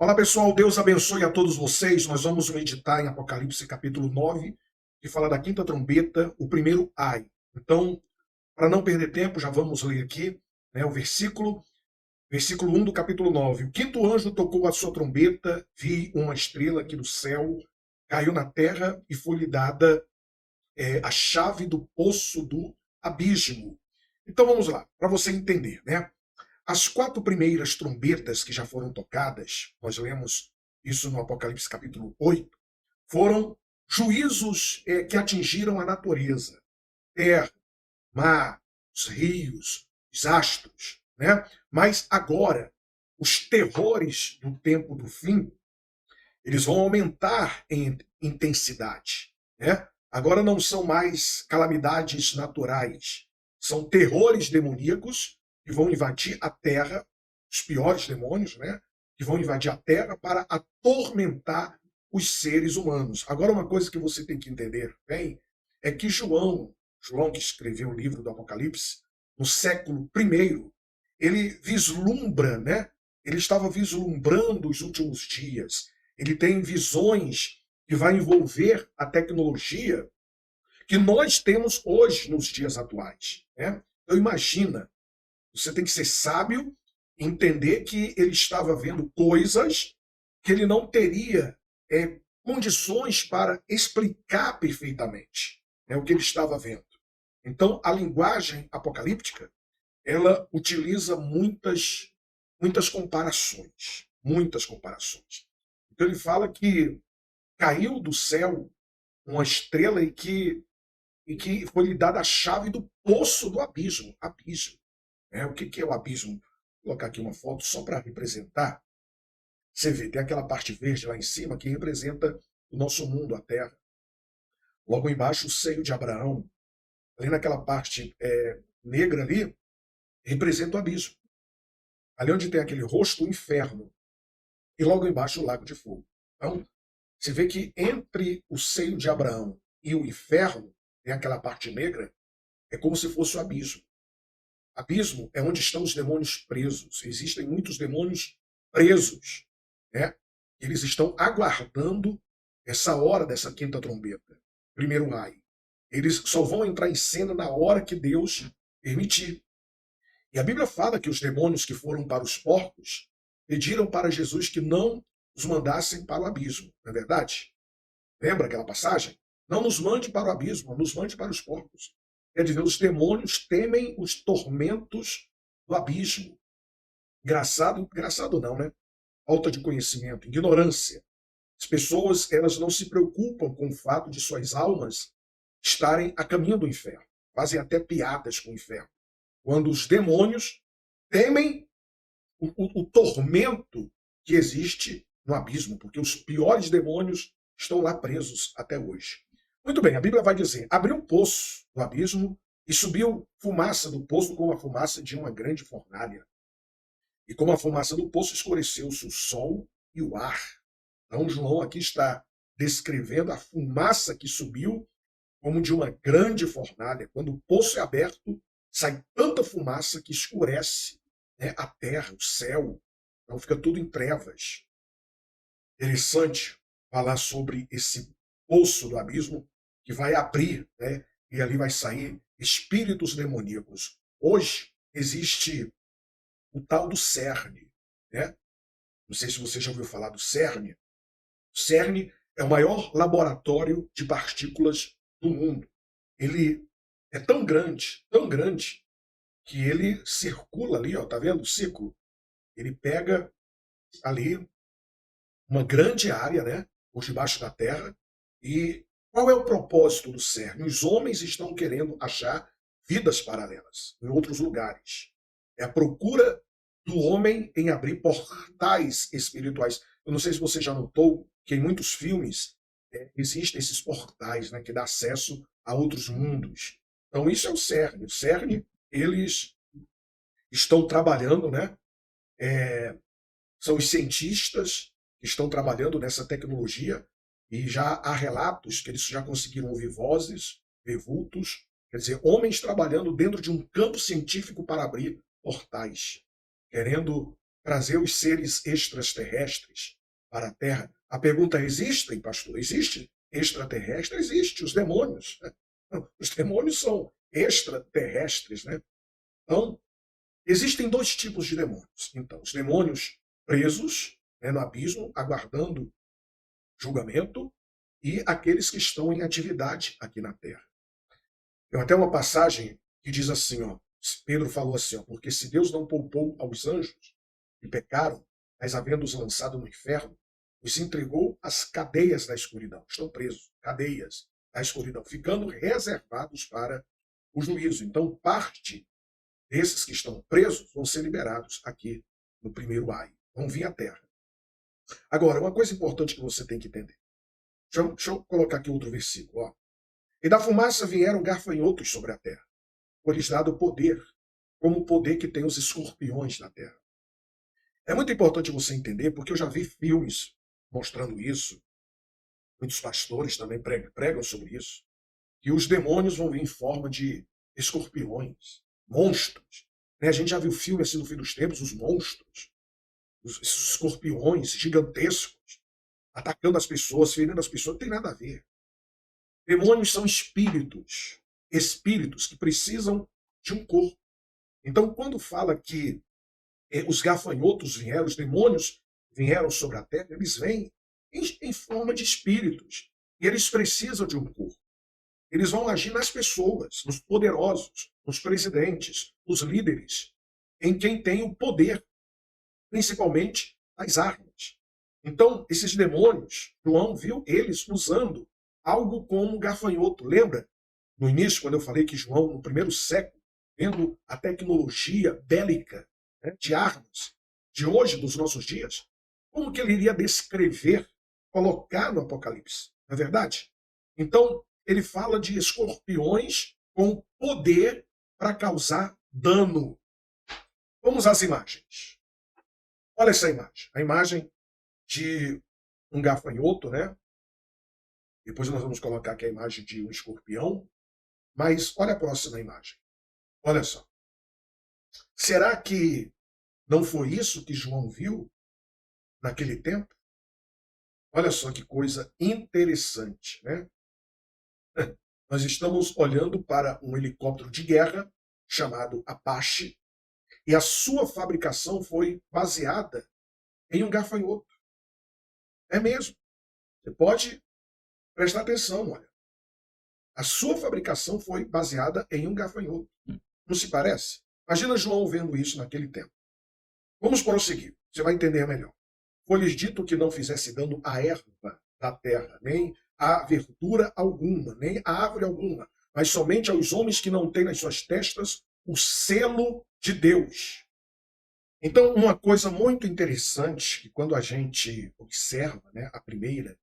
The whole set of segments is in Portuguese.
Olá pessoal, Deus abençoe a todos vocês. Nós vamos meditar em Apocalipse capítulo 9, que fala da quinta trombeta, o primeiro ai. Então, para não perder tempo, já vamos ler aqui o versículo 1 do capítulo 9. O quinto anjo tocou a sua trombeta, vi uma estrela aqui do céu, caiu na terra e foi-lhe dada a chave do poço do abismo. Então vamos lá, para você entender, né? As quatro primeiras trombetas que já foram tocadas, nós lemos isso no Apocalipse capítulo 8, foram juízos que atingiram a natureza, terra, mar, os rios, os astros, né? Mas agora, os terrores do tempo do fim, eles vão aumentar em intensidade, né? Agora não são mais calamidades naturais, são terrores demoníacos que vão invadir a terra, os piores demônios, né? Que vão invadir a terra para atormentar os seres humanos. Agora, uma coisa que você tem que entender bem é que João que escreveu o livro do Apocalipse, no século I, ele vislumbra, né? Ele estava vislumbrando os últimos dias. Ele tem visões que vai envolver a tecnologia que nós temos hoje nos dias atuais, né? Então imagina, você tem que ser sábio, entender que ele estava vendo coisas que ele não teria condições para explicar perfeitamente, né, o que ele estava vendo. Então, a linguagem apocalíptica, ela utiliza muitas comparações, muitas comparações. Então, ele fala que caiu do céu uma estrela e que foi lhe dada a chave do poço do abismo. Abismo. O que é o abismo? Vou colocar aqui uma foto só para representar. Você vê, tem aquela parte verde lá em cima que representa o nosso mundo, a Terra. Logo embaixo, o seio de Abraão. Ali naquela parte negra ali, representa o abismo. Ali onde tem aquele rosto, o inferno. E logo embaixo, o lago de fogo. Então, você vê que entre o seio de Abraão e o inferno, tem aquela parte negra, é como se fosse o abismo. Abismo é onde estão os demônios presos. Existem muitos demônios presos, né? Eles estão aguardando essa hora dessa quinta trombeta. Primeiro ai. Eles só vão entrar em cena na hora que Deus permitir. E a Bíblia fala que os demônios que foram para os porcos pediram para Jesus que não os mandassem para o abismo. Não é verdade? Lembra aquela passagem? Não nos mande para o abismo, nos mande para os porcos. Quer dizer, os demônios temem os tormentos do abismo. Engraçado não, né? Falta de conhecimento, ignorância. As pessoas, elas não se preocupam com o fato de suas almas estarem a caminho do inferno. Fazem até piadas com o inferno. Quando os demônios temem o tormento que existe no abismo, porque os piores demônios estão lá presos até hoje. Muito bem, a Bíblia vai dizer: abriu um poço do abismo e subiu fumaça do poço como a fumaça de uma grande fornalha. E como a fumaça do poço escureceu-se o sol e o ar. Então João aqui está descrevendo a fumaça que subiu como de uma grande fornalha. Quando o poço é aberto, sai tanta fumaça que escurece, né, a terra, o céu. Então fica tudo em trevas. Interessante falar sobre esse poço do abismo que vai abrir, né, e ali vai sair espíritos demoníacos. Hoje existe o tal do CERN, né? Não sei se você já ouviu falar do CERN. O CERN é o maior laboratório de partículas do mundo. Ele é tão grande, que ele circula ali, ó, tá vendo o ciclo? Ele pega ali uma grande área, né, por debaixo da Terra. E qual é o propósito do CERN? Os homens estão querendo achar vidas paralelas em outros lugares. É a procura do homem em abrir portais espirituais. Eu não sei se você já notou que em muitos filmes existem esses portais, né, que dá acesso a outros mundos. Então isso é o CERN. O CERN, eles estão trabalhando, né? São os cientistas que estão trabalhando nessa tecnologia e já há relatos que eles já conseguiram ouvir vozes, ver vultos, quer dizer, homens trabalhando dentro de um campo científico para abrir portais, querendo trazer os seres extraterrestres para a Terra. A pergunta: existem, pastor? Existe extraterrestre? Existe, os demônios. Os demônios são extraterrestres, né? Então, existem dois tipos de demônios. Então, os demônios presos, né, no abismo, aguardando julgamento, e aqueles que estão em atividade aqui na Terra. Tem até uma passagem que diz assim, ó, Pedro falou assim, ó, porque se Deus não poupou aos anjos que pecaram, mas havendo-os lançado no inferno, os entregou às cadeias da escuridão. Estão presos, cadeias da escuridão, ficando reservados para o juízo. Então, parte desses que estão presos vão ser liberados aqui no primeiro ai. Vão vir à Terra. Agora, uma coisa importante que você tem que entender. Deixa eu colocar aqui outro versículo. Ó. E da fumaça vieram gafanhotos sobre a terra. Foi-lhes dado poder, como o poder que tem os escorpiões na terra. É muito importante você entender, porque eu já vi filmes mostrando isso. Muitos pastores também pregam sobre isso. Que os demônios vão vir em forma de escorpiões, monstros. A gente já viu filme assim no fim dos tempos, os monstros, esses escorpiões gigantescos, atacando as pessoas, ferindo as pessoas, não tem nada a ver. Demônios são espíritos, espíritos que precisam de um corpo. Então, quando fala que os gafanhotos vieram, os demônios vieram sobre a terra, eles vêm em forma de espíritos. E eles precisam de um corpo. Eles vão agir nas pessoas, nos poderosos, nos presidentes, nos líderes, em quem tem o poder, principalmente as armas. Então, esses demônios, João viu eles usando algo como gafanhoto. Lembra? No início, quando eu falei que João, no primeiro século, vendo a tecnologia bélica, né, de armas de hoje, dos nossos dias, como que ele iria descrever, colocar no Apocalipse? Não é verdade? Então, ele fala de escorpiões com poder para causar dano. Vamos às imagens. Olha essa imagem. A imagem de um gafanhoto, né? Depois nós vamos colocar aqui a imagem de um escorpião. Mas olha a próxima imagem. Olha só. Será que não foi isso que João viu naquele tempo? Olha só que coisa interessante, né? Nós estamos olhando para um helicóptero de guerra chamado Apache e a sua fabricação foi baseada em um gafanhoto. É mesmo. Você pode prestar atenção, olha. A sua fabricação foi baseada em um gafanhoto. Não se parece? Imagina João vendo isso naquele tempo. Vamos prosseguir. Você vai entender melhor. Foi-lhes dito que não fizesse dano à erva da terra, nem a verdura alguma, nem a árvore alguma, mas somente aos homens que não têm nas suas testas o selo de Deus. Então, uma coisa muito interessante, que quando a gente observa, né, a Primeira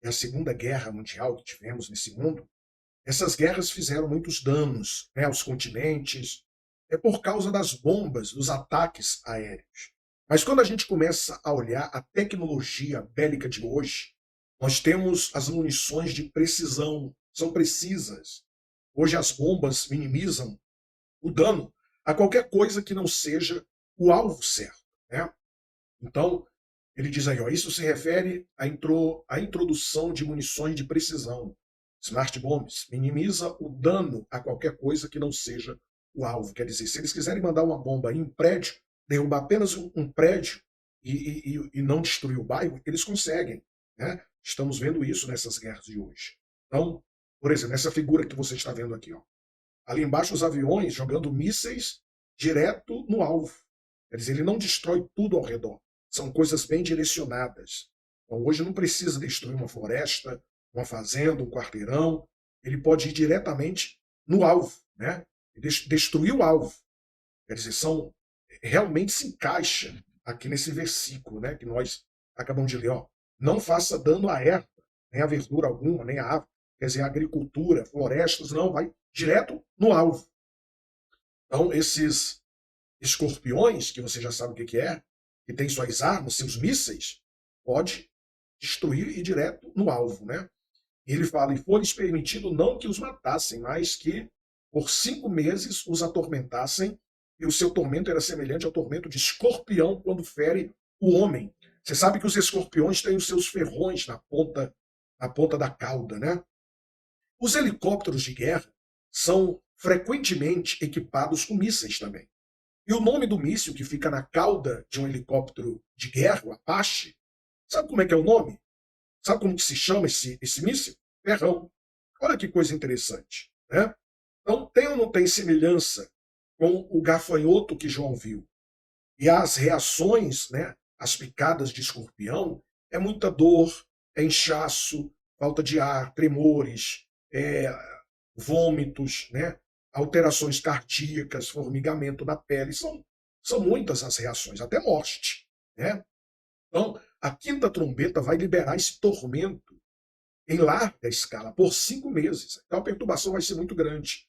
e a Segunda Guerra Mundial que tivemos nesse mundo, essas guerras fizeram muitos danos, né, aos continentes, por causa das bombas, dos ataques aéreos. Mas quando a gente começa a olhar a tecnologia bélica de hoje, nós temos as munições de precisão, são precisas. Hoje as bombas minimizam o dano a qualquer coisa que não seja o alvo certo, né? Então, ele diz aí, ó, isso se refere à introdução de munições de precisão. Smart bombs minimiza o dano a qualquer coisa que não seja o alvo. Quer dizer, se eles quiserem mandar uma bomba em um prédio, derrubar apenas um prédio e não destruir o bairro, eles conseguem, né? Estamos vendo isso nessas guerras de hoje. Então, por exemplo, essa figura que você está vendo aqui, ó. Ali embaixo os aviões jogando mísseis direto no alvo. Quer dizer, ele não destrói tudo ao redor. São coisas bem direcionadas. Então, hoje não precisa destruir uma floresta, uma fazenda, um quarteirão. Ele pode ir diretamente no alvo, né? Destruir o alvo. Quer dizer, realmente se encaixa aqui nesse versículo, né, que nós acabamos de ler. Ó. Não faça dano à erva, nem à verdura alguma, nem à árvore. Quer dizer, a agricultura, florestas, não, vai direto no alvo. Então, esses escorpiões, que você já sabe o que é, que tem suas armas, seus mísseis, pode destruir e ir direto no alvo, né? E ele fala, e foi-lhes permitido não que os matassem, mas que por 5 meses os atormentassem e o seu tormento era semelhante ao tormento de escorpião quando fere o homem. Você sabe que os escorpiões têm os seus ferrões na ponta da cauda, né? Os helicópteros de guerra são frequentemente equipados com mísseis também. E o nome do míssil que fica na cauda de um helicóptero de guerra, o Apache, sabe como é que é o nome? Sabe como que se chama esse míssil? Ferrão. Olha que coisa interessante, né? Então, tem ou não tem semelhança com o gafanhoto que João viu? E as reações, né, as picadas de escorpião, é muita dor, é inchaço, falta de ar, tremores, vômitos, né, alterações cardíacas, formigamento da pele. São muitas as reações, até morte. Né? Então, a quinta trombeta vai liberar esse tormento em larga escala, por 5 meses. Então, a perturbação vai ser muito grande.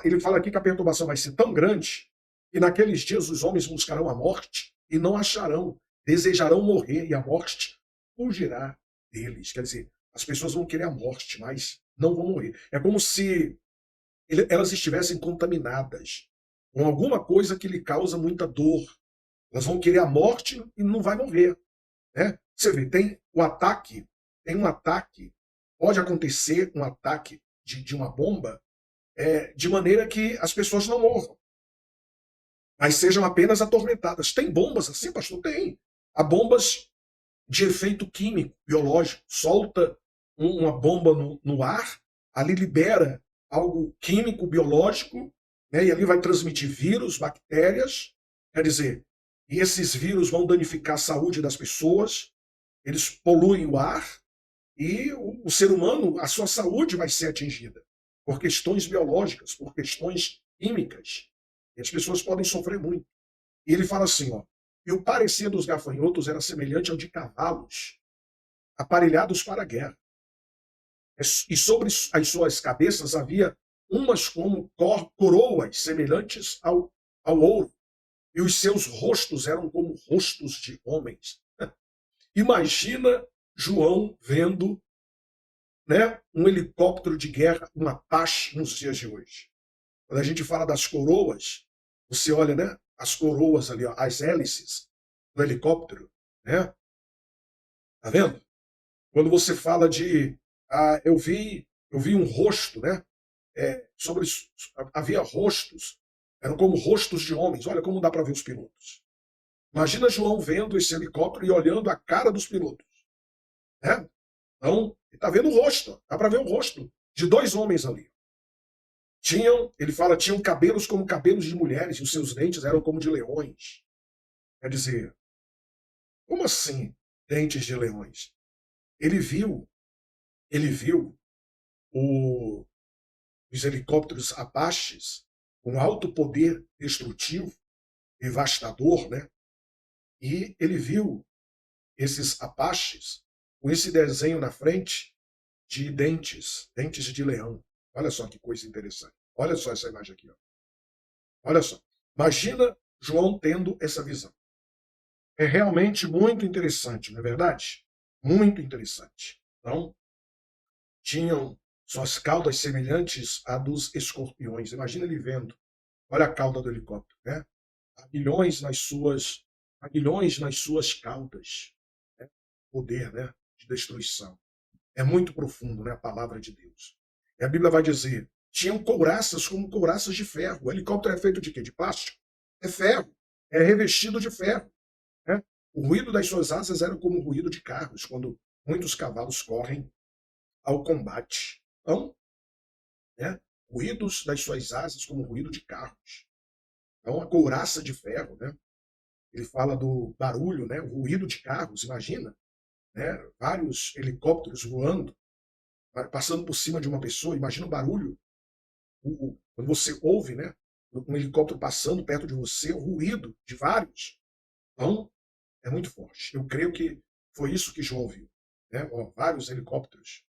Ele fala aqui que a perturbação vai ser tão grande que naqueles dias os homens buscarão a morte e não acharão, desejarão morrer e a morte fugirá deles. Quer dizer, as pessoas vão querer a morte, mas não vão morrer. É como se elas estivessem contaminadas com alguma coisa que lhe causa muita dor. Elas vão querer a morte e não vai morrer. Né? Você vê, tem um ataque, pode acontecer um ataque de uma bomba de maneira que as pessoas não morram, mas sejam apenas atormentadas. Tem bombas assim, pastor? Tem. Há bombas de efeito químico, biológico. Solta uma bomba no ar, ali libera algo químico, biológico, né, e ali vai transmitir vírus, bactérias, quer dizer, e esses vírus vão danificar a saúde das pessoas, eles poluem o ar, e o ser humano, a sua saúde vai ser atingida por questões biológicas, por questões químicas. E as pessoas podem sofrer muito. E ele fala assim, ó, e o parecer dos gafanhotos era semelhante ao de cavalos aparelhados para a guerra. E sobre as suas cabeças havia umas como coroas semelhantes ao ouro, e os seus rostos eram como rostos de homens. Imagina João vendo, né, um helicóptero de guerra, um Apache nos dias de hoje. Quando a gente fala das coroas, você olha, né, as coroas ali, ó, as hélices do helicóptero, né? Tá vendo? Quando você fala de eu vi um rosto, né? Havia rostos, eram como rostos de homens. Olha como dá para ver os pilotos. Imagina João vendo esse helicóptero e olhando a cara dos pilotos. Né? Então, ele está vendo o rosto, dá para ver o rosto de 2 homens ali. Ele fala, tinham cabelos como cabelos de mulheres, e os seus dentes eram como de leões. Quer dizer, como assim, dentes de leões? Ele viu os helicópteros Apaches com alto poder destrutivo, devastador, né? E ele viu esses Apaches com esse desenho na frente de dentes de leão. Olha só que coisa interessante. Olha só essa imagem aqui. Ó. Olha só. Imagina João tendo essa visão. É realmente muito interessante, não é verdade? Muito interessante. Então, tinham suas caudas semelhantes à dos escorpiões. Imagina ele vendo. Olha a cauda do helicóptero, né? Aguilhões nas suas caudas. Né? Poder, né? De destruição. É muito profundo, né? A palavra de Deus. E a Bíblia vai dizer, tinham couraças como couraças de ferro. O helicóptero é feito de quê? De plástico? É ferro. É revestido de ferro. Né? O ruído das suas asas era como o ruído de carros, quando muitos cavalos correm ao combate. Então, né? Ruídos das suas asas como o ruído de carros. Então, a couraça de ferro, né? Ele fala do barulho, né? O ruído de carros, imagina, né? Vários helicópteros voando, passando por cima de uma pessoa, imagina o barulho. Quando você ouve, né? Um helicóptero passando perto de você, o ruído de vários. Então, é muito forte. Eu creio que foi isso que João viu. Né? Ó, vários helicópteros.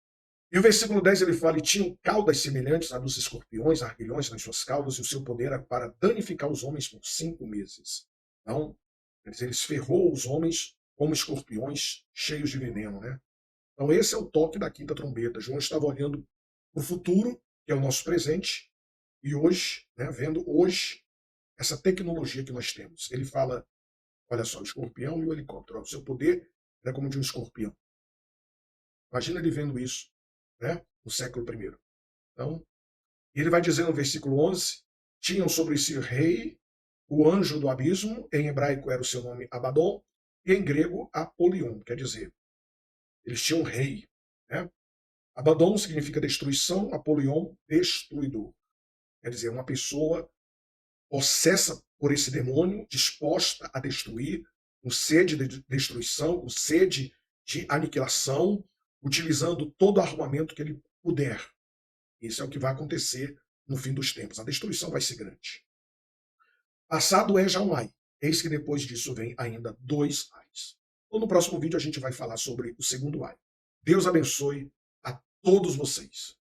E o versículo 10 ele fala, e tinham caudas semelhantes a dos escorpiões, arguilhões nas suas caudas, e o seu poder era para danificar os homens por 5 meses. Então, eles ferrou os homens como escorpiões cheios de veneno. Né? Então esse é o toque da quinta trombeta. João estava olhando para o futuro, que é o nosso presente, e hoje, né, vendo hoje essa tecnologia que nós temos. Ele fala, olha só, o escorpião e o helicóptero. O seu poder é como de um escorpião. Imagina ele vendo isso, né, no século I. Então, ele vai dizer no versículo 11, tinham sobre si rei, o anjo do abismo, em hebraico era o seu nome Abaddon, e em grego Apolion, quer dizer, eles tinham um rei. Né? Abaddon significa destruição, Apolion, destruidor. Quer dizer, uma pessoa possessa por esse demônio, disposta a destruir, com sede de destruição, com sede de aniquilação, utilizando todo o armamento que ele puder. Isso é o que vai acontecer no fim dos tempos. A destruição vai ser grande. Passado é já um ai. Eis que depois disso vem ainda 2 ais. Então, no próximo vídeo a gente vai falar sobre o segundo ai. Deus abençoe a todos vocês.